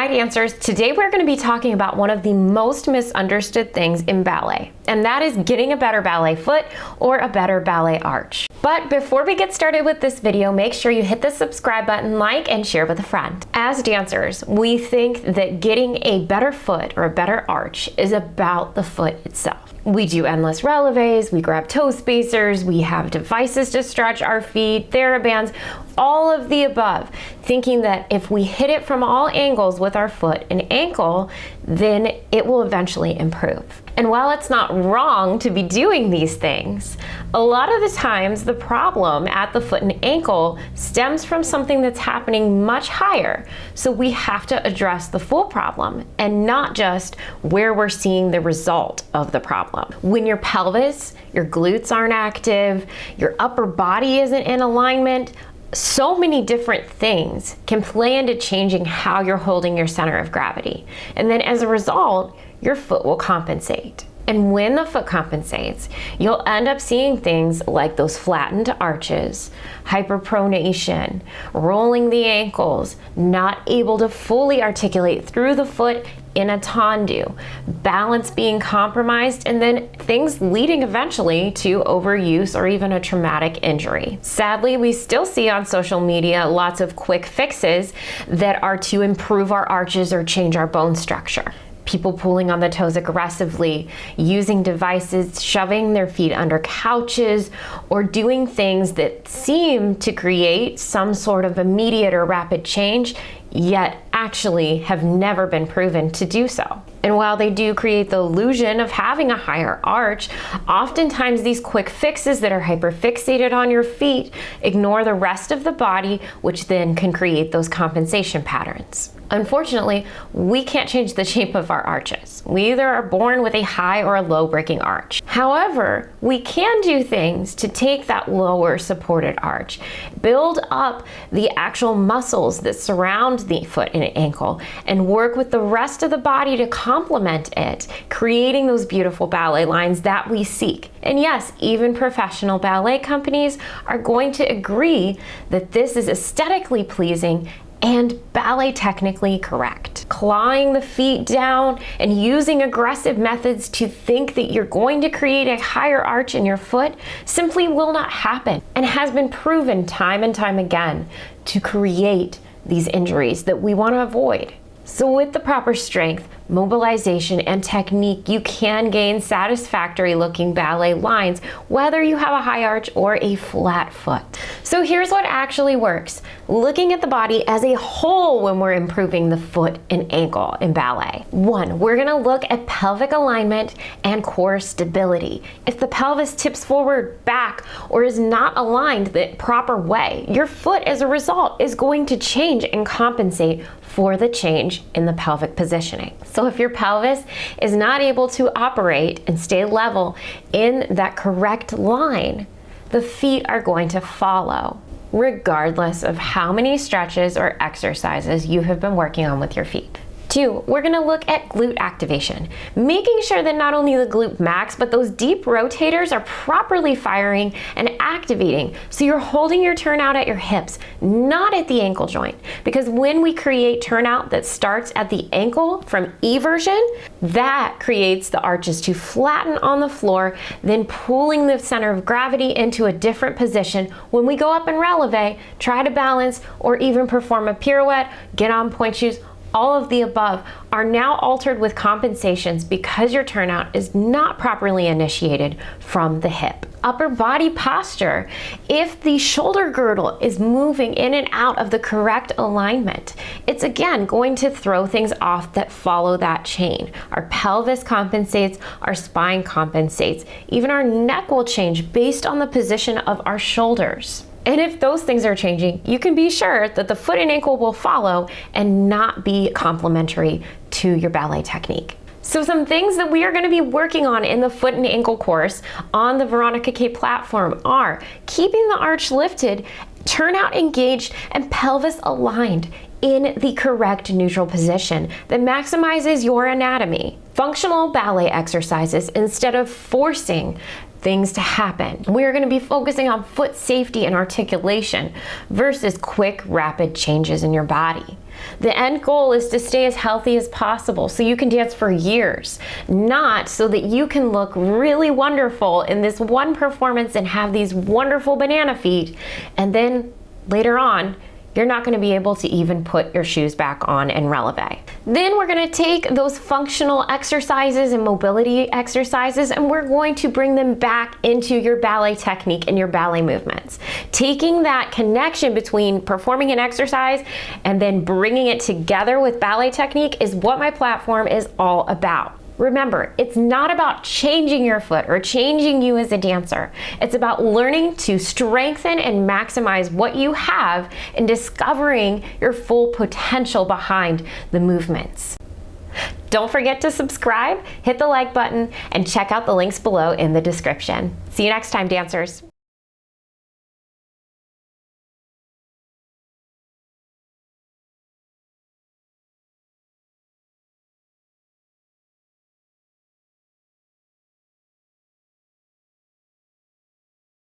Hi dancers, today we're going to be talking about one of the most misunderstood things in ballet, and that is getting a better ballet foot or a better ballet arch. But before we get started with this video, make sure you hit the subscribe button, like, and share with a friend. As dancers, we think that getting a better foot or a better arch is about the foot itself. We do endless releves, we grab toe spacers, we have devices to stretch our feet, TheraBands, all of the above, thinking that if we hit it from all angles with our foot and ankle, then it will eventually improve. And while it's not wrong to be doing these things, a lot of the times the problem at the foot and ankle stems from something that's happening much higher. So we have to address the full problem and not just where we're seeing the result of the problem. When your pelvis, your glutes aren't active, your upper body isn't in alignment, so many different things can play into changing how you're holding your center of gravity. And then as a result, your foot will compensate. And when the foot compensates, you'll end up seeing things like those flattened arches, hyperpronation, rolling the ankles, not able to fully articulate through the foot in a tendu, balance being compromised, and then things leading eventually to overuse or even a traumatic injury. Sadly, we still see on social media lots of quick fixes that are to improve our arches or change our bone structure. People pulling on the toes aggressively, using devices, shoving their feet under couches, or doing things that seem to create some sort of immediate or rapid change, yet actually have never been proven to do so. And while they do create the illusion of having a higher arch, oftentimes these quick fixes that are hyperfixated on your feet ignore the rest of the body, which then can create those compensation patterns. Unfortunately, we can't change the shape of our arches. We either are born with a high or a low breaking arch. However, we can do things to take that lower supported arch, build up the actual muscles that surround the foot and ankle, and work with the rest of the body to complement it, creating those beautiful ballet lines that we seek. And yes, even professional ballet companies are going to agree that this is aesthetically pleasing and ballet technically correct. Clawing the feet down and using aggressive methods to think that you're going to create a higher arch in your foot simply will not happen, and has been proven time and time again to create these injuries that we want to avoid. So with the proper strength, mobilization, and technique, you can gain satisfactory looking ballet lines, whether you have a high arch or a flat foot. So here's what actually works. Looking at the body as a whole when we're improving the foot and ankle in ballet. 1, we're gonna look at pelvic alignment and core stability. If the pelvis tips forward, back, or is not aligned the proper way, your foot as a result is going to change and compensate for the change in the pelvic positioning. So if your pelvis is not able to operate and stay level in that correct line, the feet are going to follow, regardless of how many stretches or exercises you have been working on with your feet. 2, we're gonna look at glute activation, making sure that not only the glute max, but those deep rotators are properly firing and activating. So you're holding your turnout at your hips, not at the ankle joint. Because when we create turnout that starts at the ankle from eversion, that creates the arches to flatten on the floor, then pulling the center of gravity into a different position. When we go up in releve, try to balance, or even perform a pirouette, get on pointe shoes, all of the above are now altered with compensations because your turnout is not properly initiated from the hip. Upper body posture. If the shoulder girdle is moving in and out of the correct alignment, it's again going to throw things off that follow that chain. Our pelvis compensates, our spine compensates, even our neck will change based on the position of our shoulders. And if those things are changing, you can be sure that the foot and ankle will follow and not be complementary to your ballet technique. So some things that we are going to be working on in the foot and ankle course on the Veronica K platform are keeping the arch lifted, turnout engaged, and pelvis aligned in the correct neutral position that maximizes your anatomy. Functional ballet exercises instead of forcing things to happen. We're going to be focusing on foot safety and articulation versus quick, rapid changes in your body. The end goal is to stay as healthy as possible so you can dance for years, not so that you can look really wonderful in this one performance and have these wonderful banana feet, and then later on, you're not going to be able to even put your shoes back on and releve. Then we're going to take those functional exercises and mobility exercises, and we're going to bring them back into your ballet technique and your ballet movements. Taking that connection between performing an exercise and then bringing it together with ballet technique is what my platform is all about. Remember, it's not about changing your foot or changing you as a dancer. It's about learning to strengthen and maximize what you have and discovering your full potential behind the movements. Don't forget to subscribe, hit the like button, and check out the links below in the description. See you next time, dancers.